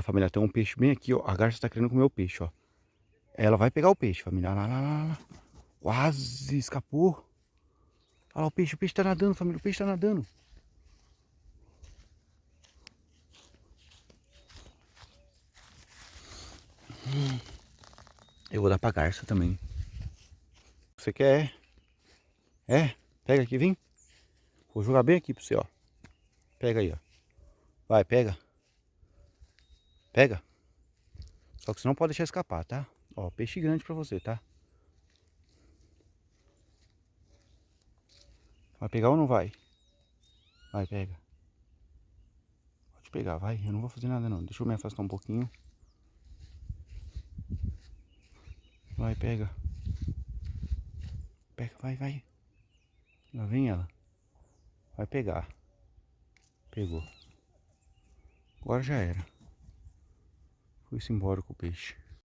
Família, tem um peixe bem aqui, ó. A garça tá querendo comer o peixe, ó. Ela vai pegar o peixe, família. Lá, lá, lá, lá. Quase escapou. Olha lá o peixe tá nadando, família. O peixe tá nadando. Eu vou dar pra garça também. Você quer? É? Pega aqui, vem. Vou jogar bem aqui pra você, ó. Pega aí, ó. Vai, pega. Pega. Só que você não pode deixar escapar, tá? Ó, peixe grande pra você, tá? Vai pegar ou não vai? Vai, pega. Pode pegar, vai. Eu não vou fazer nada não. Deixa eu me afastar um pouquinho. Vai, pega. Pega, vai, vai. Lá vem ela. Vai pegar. Pegou. Agora já era. Foi-se embora com o peixe.